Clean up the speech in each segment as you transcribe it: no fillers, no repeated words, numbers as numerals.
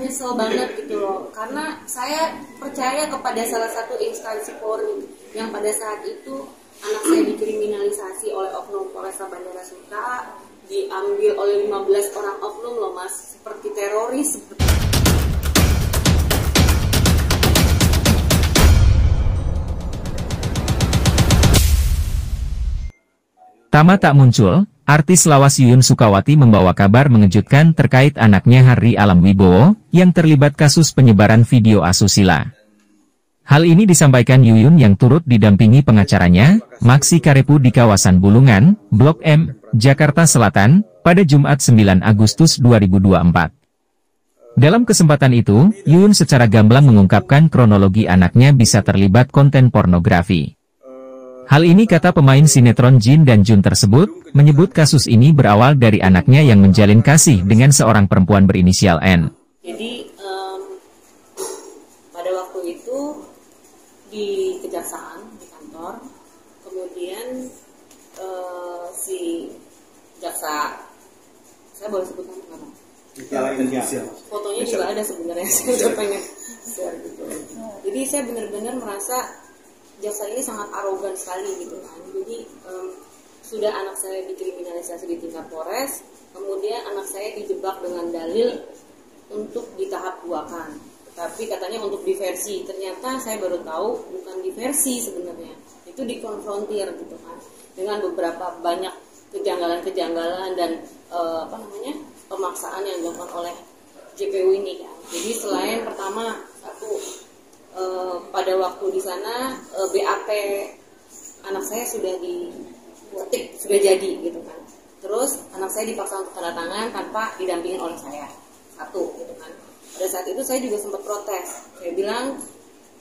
nyesel banget gitu loh, karena saya percaya kepada salah satu instansi Polri yang pada saat itu anak saya dikriminalisasi oleh oknum Polresta Bandara Suta, diambil oleh 15 orang oknum loh mas, seperti teroris. Tama tak muncul, artis lawas Yuyun Sukawati membawa kabar mengejutkan terkait anaknya Harry Alam Wibowo, yang terlibat kasus penyebaran video asusila. Hal ini disampaikan Yuyun yang turut didampingi pengacaranya, Maksi Karepu di kawasan Bulungan, Blok M, Jakarta Selatan, pada Jumat 9 Agustus 2024. Dalam kesempatan itu, Yuyun secara gamblang mengungkapkan kronologi anaknya bisa terlibat konten pornografi. Hal ini kata pemain sinetron Jin dan Jun tersebut, menyebut kasus ini berawal dari anaknya yang menjalin kasih dengan seorang perempuan berinisial N. Jadi pada waktu itu di kejaksaan, di kantor, kemudian si jaksa, saya boleh sebutkan nggak? Fotonya juga ada sebenarnya, saya udah pengen share gitu. Jadi saya benar-benar merasa jaksa ini sangat arogan sekali gitu kan. Jadi sudah anak saya dikriminalisasi di tingkat Polres, kemudian anak saya dijebak dengan dalil untuk di tahap 2 kan. Tapi katanya untuk diversi, ternyata saya baru tahu bukan diversi sebenarnya. Itu dikonfrontir gitu kan dengan beberapa banyak kejanggalan-kejanggalan dan pemaksaan yang dilakukan oleh JPU ini kan. Jadi selain pertama pada waktu di sana BAP anak saya sudah diketik, sudah jadi gitu kan. Terus anak saya dipaksa untuk tanda tangan tanpa didampingin oleh saya, satu gitu kan. Pada saat itu saya juga sempat protes, saya bilang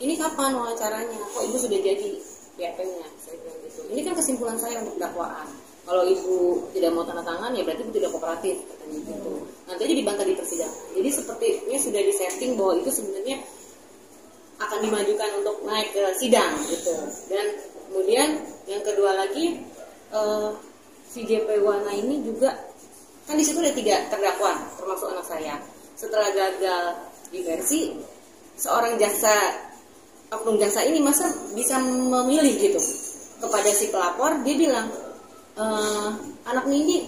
ini kapan wawancaranya, kok ibu sudah jadi BAP-nya, saya bilang gitu. Ini kan kesimpulan saya untuk dakwaan, kalau ibu tidak mau tanda tangan ya berarti ibu tidak kooperatif katanya gitu. Nanti aja dibantah di persidangan. Jadi sepertinya sudah disetting bahwa itu sebenarnya akan dimajukan untuk naik ke sidang gitu. Dan kemudian yang kedua lagi si JP Wana ini juga kan di situ ada 3 terdakwa termasuk anak saya. Setelah gagal diversi, seorang oknum jaksa ini masa bisa memilih gitu kepada si pelapor. Dia bilang anak ini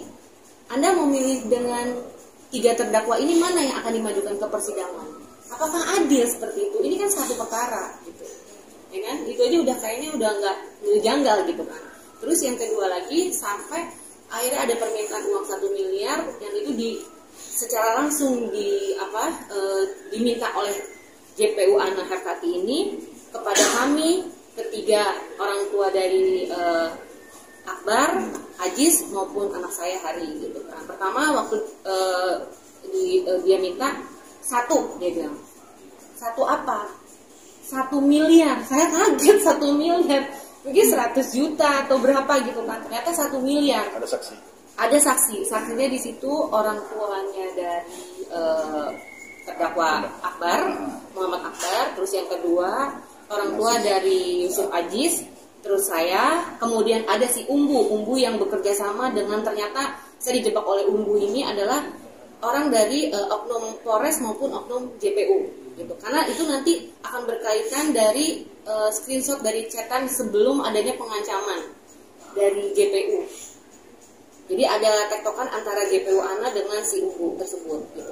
Anda mau milih dengan 3 terdakwa ini mana yang akan dimajukan ke persidangan? Apakah adil seperti itu? Ini kan satu perkara gitu, ya kan? Itu aja udah kayaknya udah nggak janggal gitu kan. Terus yang kedua lagi, sampai akhirnya ada permintaan uang 1 miliar yang itu secara langsung diminta oleh JPU Ana Harkati ini kepada kami ketiga orang tua dari Akbar, Ajis maupun anak saya Hari gitu kan. Pertama waktu dia minta 1, dia bilang 1 apa? 1 miliar. Saya kaget 1 miliar. Mungkin 100 juta atau berapa gitu kan. Ternyata 1 miliar. Ada saksi. Ada saksi. Saksinya di situ orang tuanya dari terdakwa Akbar, Muhammad Akbar. Terus yang kedua orang tua dari Yusuf Ajis. Terus saya. Kemudian ada si Umbu yang bekerja sama dengan, ternyata saya dijebak oleh Umbu ini adalah orang dari oknum Polres maupun oknum JPU gitu. Karena itu nanti akan berkaitan dari screenshot dari chatan sebelum adanya pengancaman dari JPU. Jadi ada tektokan antara JPU Ana dengan si Umbu tersebut gitu.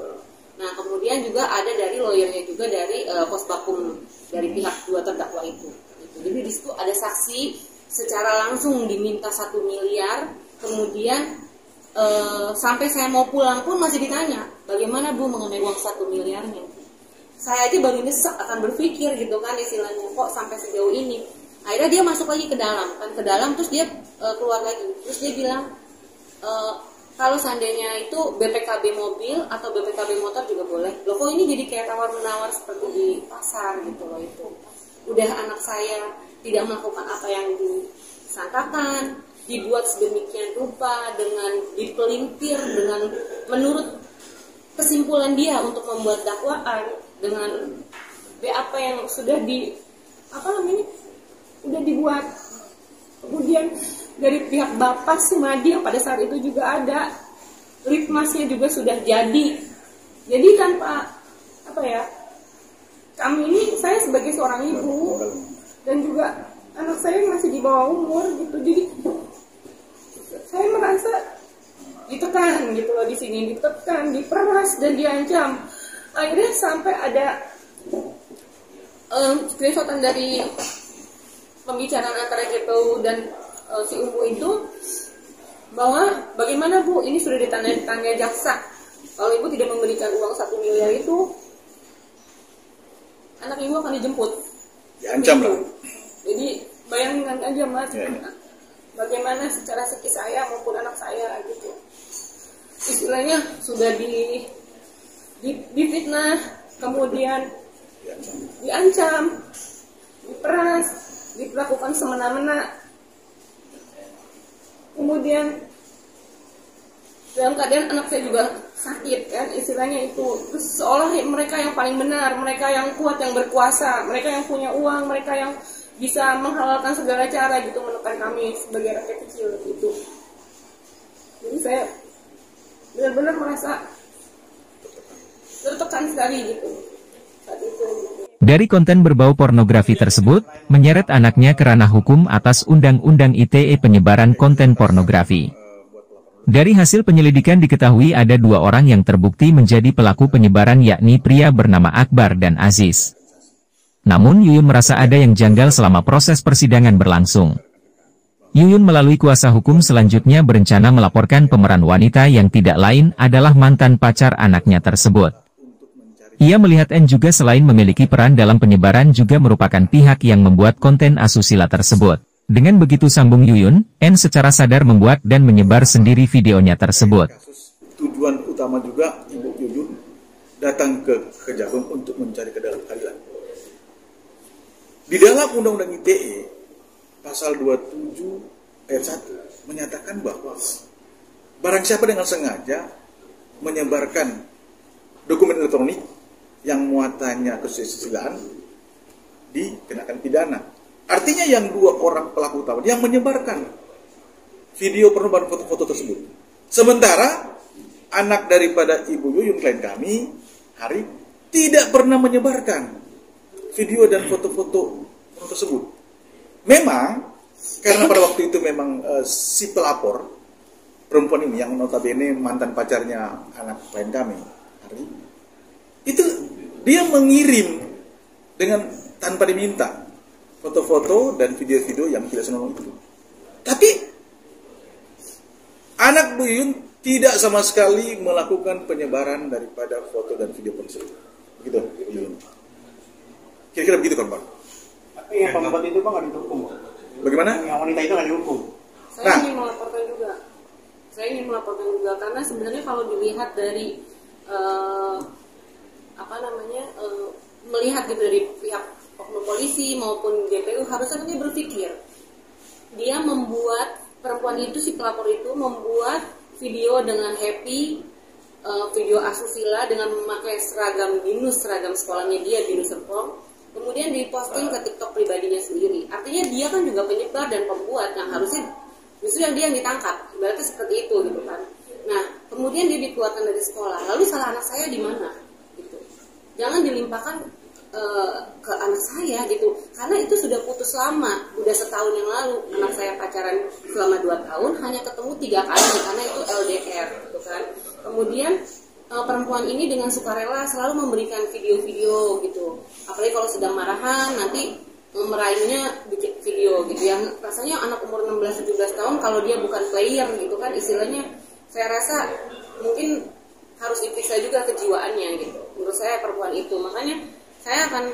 Nah, kemudian juga ada dari lawyernya juga dari Posbakum dari pihak 2 terdakwa itu gitu. Jadi di situ ada saksi secara langsung diminta 1 miliar, kemudian sampai saya mau pulang pun masih ditanya bagaimana Bu mengenai uang 1 miliarnya. Saya aja baru nyesek akan berpikir gitu kan istilahnya, kok sampai sejauh ini. Akhirnya dia masuk lagi ke dalam terus dia keluar lagi, terus dia bilang kalau seandainya itu BPKB mobil atau BPKB motor juga boleh. Loh kok ini jadi kayak tawar menawar seperti di pasar gitu loh. Itu udah anak saya tidak melakukan apa yang disangkakan, dibuat sedemikian rupa dengan dipelintir dengan menurut kesimpulan dia untuk membuat dakwaan dengan BAP yang sudah udah dibuat. Kemudian dari pihak Bapak Sumadi yang pada saat itu juga ada, litmasnya juga sudah jadi tanpa apa ya, kami ini, saya sebagai seorang ibu dan juga anak saya masih di bawah umur gitu, jadi saya merasa ditekan gitu loh, di sini ditekan, diperas dan diancam. Akhirnya sampai ada screenshotan dari pembicaraan antara GPU dan si Umbu itu, bahwa bagaimana Bu, ini sudah ditanya jaksa, kalau Ibu tidak memberikan uang 1 miliar itu, anak Ibu akan dijemput. Diancam lah. Jadi bayangkan aja Mas, bagaimana secara psikis saya maupun anak saya gitu. Istilahnya sudah difitnah, kemudian diancam, diperas, diperlakukan semena-mena. Kemudian dalam keadaan anak saya juga sakit kan, istilahnya itu. Terus seolah mereka yang paling benar, mereka yang kuat, yang berkuasa, mereka yang punya uang, mereka yang bisa menghalalkan segala cara gitu menekan kami sebagai rakyat kecil gitu. Jadi saya benar-benar merasa tertekan sekali gitu saat itu. Dari konten berbau pornografi tersebut, menyeret anaknya ke ranah hukum atas Undang-Undang ITE penyebaran konten pornografi. Dari hasil penyelidikan diketahui ada 2 orang yang terbukti menjadi pelaku penyebaran, yakni pria bernama Akbar dan Aziz. Namun Yuyun merasa ada yang janggal selama proses persidangan berlangsung. Yuyun melalui kuasa hukum selanjutnya berencana melaporkan pemeran wanita yang tidak lain adalah mantan pacar anaknya tersebut. Ia melihat N juga selain memiliki peran dalam penyebaran juga merupakan pihak yang membuat konten asusila tersebut. Dengan begitu, sambung Yuyun, N secara sadar membuat dan menyebar sendiri videonya tersebut. Tujuan utama juga Ibu Yuyun datang ke Kejagung untuk mencari keadilan. Di dalam Undang-Undang ITE, pasal 27 ayat 1 menyatakan bahwa barang siapa dengan sengaja menyebarkan dokumen elektronik yang muatannya kesusilaan dikenakan pidana. Artinya yang 2 orang pelaku utama yang menyebarkan video porno dan foto-foto tersebut. Sementara anak daripada Ibu Yuyun, klien kami, Hari, tidak pernah menyebarkan video dan foto-foto tersebut. Memang karena pada waktu itu memang si pelapor perempuan ini yang notabene mantan pacarnya anak klien kami, Hari, itu dia mengirim dengan tanpa diminta foto-foto dan video-video yang tidak senonoh itu. Tapi anak Bu Yuyun tidak sama sekali melakukan penyebaran daripada foto dan video tersebut. Begitu, Bu Yuyun. Kira-kira begitu kan, Pak? Tapi yang pembuat itu Pak nggak dihukum. Bagaimana? Yang wanita itu nggak dihukum. Saya ingin melaporkan juga. Saya ingin melaporkan juga karena sebenarnya kalau dilihat dari melihat gitu dari pihak oknum polisi maupun GPU, harusnya dia berpikir. Dia membuat perempuan itu, si pelapor itu membuat video dengan happy, video asusila dengan memakai seragam binus, seragam sekolahnya dia, binus Serpong. Kemudian diposting ke TikTok pribadinya sendiri. Artinya dia kan juga penyebar dan pembuat yang harusnya justru yang dia yang ditangkap. Ibaratnya seperti itu gitu kan. Nah, kemudian dia dikeluarkan dari sekolah. Lalu salah anak saya di mana? Gitu. Jangan dilimpahkan ke anak saya gitu. Karena itu sudah putus lama, udah setahun yang lalu. Anak saya pacaran selama 2 tahun, hanya ketemu 3 kali karena itu LDR gitu kan. Kemudian perempuan ini dengan sukarela selalu memberikan video-video gitu. Apalagi kalau sedang marahan, nanti meraihnya bikin video gitu. Yang rasanya anak umur 16-17 tahun kalau dia bukan player gitu kan, istilahnya saya rasa mungkin harus diperiksa juga kejiwaannya gitu. Menurut saya perempuan itu, makanya saya akan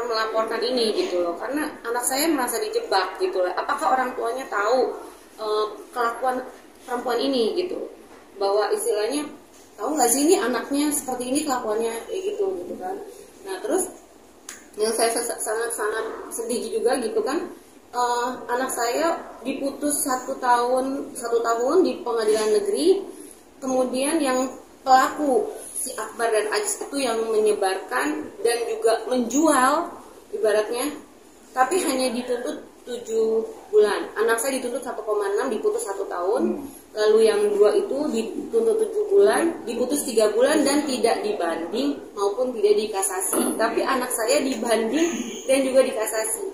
melaporkan ini gitu loh, karena anak saya merasa dijebak gitu loh. Apakah orang tuanya tahu kelakuan perempuan ini gitu, bahwa istilahnya tahu nggak sih ini anaknya seperti ini kelakuannya kayak gitu kan. Nah terus yang saya sangat sedih juga gitu kan, anak saya diputus 1 tahun di pengadilan negeri. Kemudian yang pelaku si Akbar dan Aziz itu yang menyebarkan dan juga menjual ibaratnya, tapi hanya dituntut 7 bulan. Anak saya dituntut 1,6, diputus 1 tahun. Lalu yang 2 itu dituntut 7 bulan, diputus 3 bulan dan tidak dibanding maupun tidak dikasasi. Tapi anak saya dibanding dan juga dikasasi.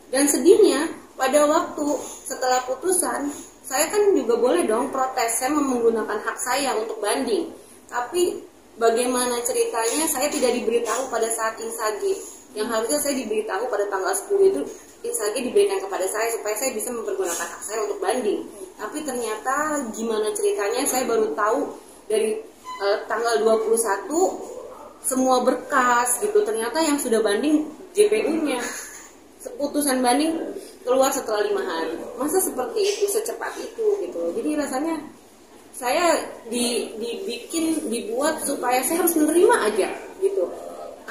Dan sedihnya pada waktu setelah putusan, saya kan juga boleh dong protes, saya menggunakan hak saya untuk banding. Tapi bagaimana ceritanya saya tidak diberitahu pada saat insage. Yang harusnya saya diberitahu pada tanggal 10 itu, insage diberikan kepada saya supaya saya bisa mempergunakan hak saya untuk banding. Tapi ternyata gimana ceritanya saya baru tahu dari tanggal 21 semua berkas gitu. Ternyata yang sudah banding JPU-nya. Putusan banding keluar setelah 5 hari. Masa seperti itu, secepat itu gitu. Jadi rasanya saya dibuat supaya saya harus menerima aja gitu.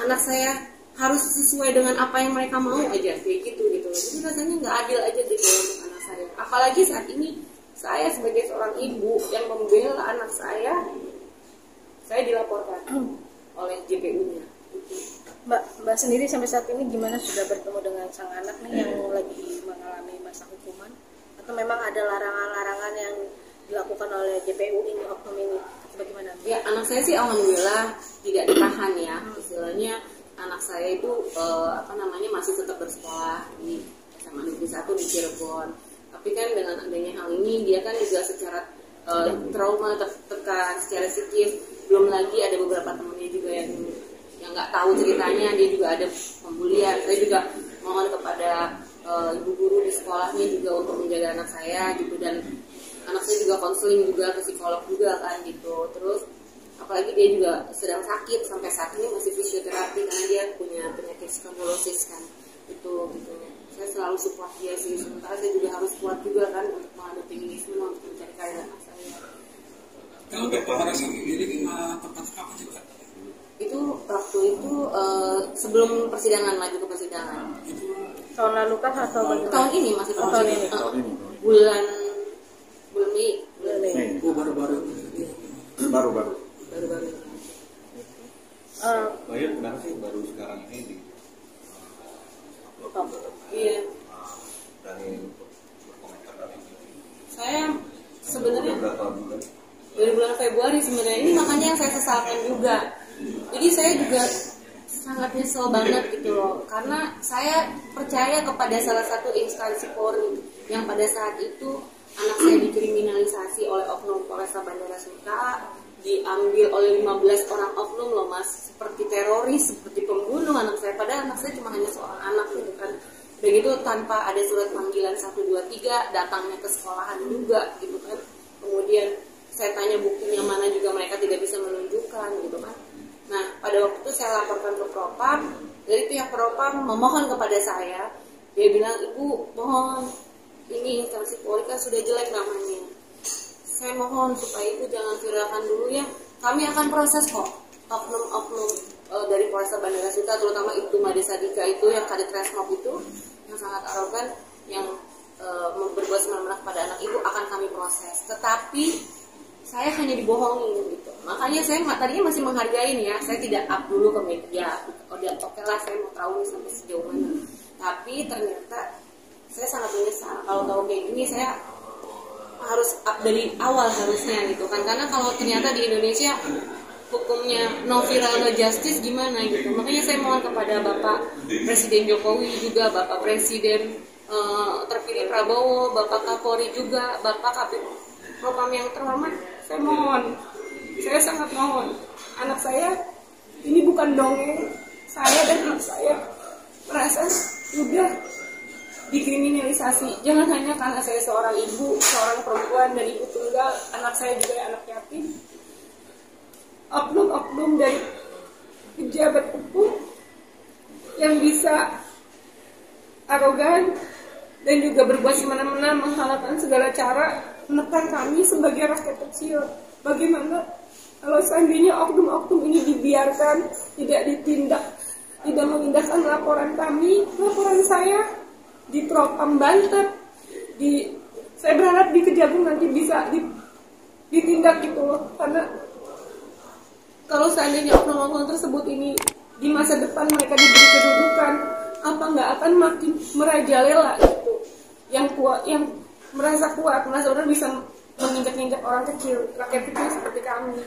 Anak saya harus sesuai dengan apa yang mereka mau aja kayak gitu gitu. Jadi rasanya nggak adil aja gitu untuk anak saya. Apalagi saat ini saya sebagai seorang ibu yang membela anak saya dilaporkan oleh JPU-nya. Mbak sendiri sampai saat ini gimana, sudah bertemu dengan sang anak nih yang lagi mengalami masa hukuman, atau memang ada larangan-larangan yang dilakukan oleh JPU ini, oknum ini, bagaimana? Ya, anak saya sih alhamdulillah tidak ditahan ya. Istilahnya anak saya itu masih tetap bersekolah di SMA Negeri 1 di Cirebon. Tapi kan dengan adanya hal ini dia kan juga secara trauma tertekan secara psikis. Belum lagi ada beberapa temannya juga yang nggak tahu ceritanya, dia juga ada pembulian. Saya juga mohon kepada ibu guru di sekolahnya juga untuk menjaga anak saya gitu, dan anak saya juga konseling juga ke psikolog juga kan gitu. Terus apalagi dia juga sedang sakit sampai saat ini masih fisioterapi karena dia punya penyakit spondylosis kan gitu. Saya selalu support dia sih, sementara saya juga harus kuat juga kan untuk menghadapi ini semua, untuk mencari karir anak saya. Kalau Bapak merasa sendiri tempat apa juga? Itu waktu itu sebelum persidangan, maju ke persidangan. Tahun lalu kah atau bagaimana? Tahun ini masih tahun ini. bulan Mei. Baru-baru. Bayar kenapa sih baru sekarang ini di Iya. berani untuk berkomentar dari ini? Saya sebenarnya Berapa bulan? dari bulan Februari sebenarnya, ini makanya yang saya sesalkan juga. Jadi saya juga sangat nyesel banget gitu loh, karena saya percaya kepada salah satu instansi Polri yang pada saat itu anak saya dikriminalisasi oleh oknum Polresta Bandara Suta, diambil oleh 15 orang oknum loh mas, seperti teroris, seperti pembunuh anak saya, padahal anak saya cuma hanya seorang anak gitu kan. Begitu tanpa ada surat panggilan 1, 2, 3, datangnya ke sekolahan juga gitu kan. Kemudian saya tanya buktinya mana juga mereka tidak bisa menunjukkan gitu kan. Nah pada waktu itu saya laporkan ke Propam, dari pihak Propam memohon kepada saya, dia bilang, ibu mohon, ini instansi Polri kan sudah jelek namanya, saya mohon supaya ibu jangan viralkan dulu ya, kami akan proses kok oknum-oknum dari Polresta Bandara Suta, terutama Ibtu Made Sadika itu yang Kadit Resmob itu yang sangat arogan, yang berbuat semena-mena pada anak ibu, akan kami proses. Tetapi saya hanya dibohongin gitu. Makanya saya tadinya masih menghargai ya, saya tidak up dulu ke media. Oke lah, saya mau tahu nih sampai sejauh mana. Tapi ternyata saya sangat menyesal. Kalau tahu kayak gini saya harus up dari awal harusnya gitu kan. Karena kalau ternyata di Indonesia hukumnya no viral no justice gimana gitu. Makanya saya mohon kepada Bapak Presiden Jokowi juga, Bapak Presiden terpilih Prabowo, Bapak Kapolri juga, Bapak Kapit Propam yang terhormat, saya mohon, saya sangat mohon, anak saya ini bukan dongeng. Saya dan anak saya merasa sudah dikriminalisasi. Jangan hanya karena saya seorang ibu, seorang perempuan dan ibu tunggal, anak saya juga anak yatim. Oknum-oknum dari pejabat hukum yang bisa arogan dan juga berbuat semena-mena, menghalalkan segala cara menekan kami sebagai rakyat kecil. Bagaimana kalau seandainya oknum-oknum ini dibiarkan, tidak ditindak, tidak mengindahkan laporan kami, laporan saya di Propam Banten, saya berharap di Kejagung nanti bisa ditindak gitu loh. Karena kalau seandainya oknum-oknum tersebut ini di masa depan mereka diberi kedudukan, apa nggak akan makin merajalela gitu. yang kuat, yang merasa kuat, merasa benar bisa menginjak-injak orang kecil, rakyat kecil seperti kami.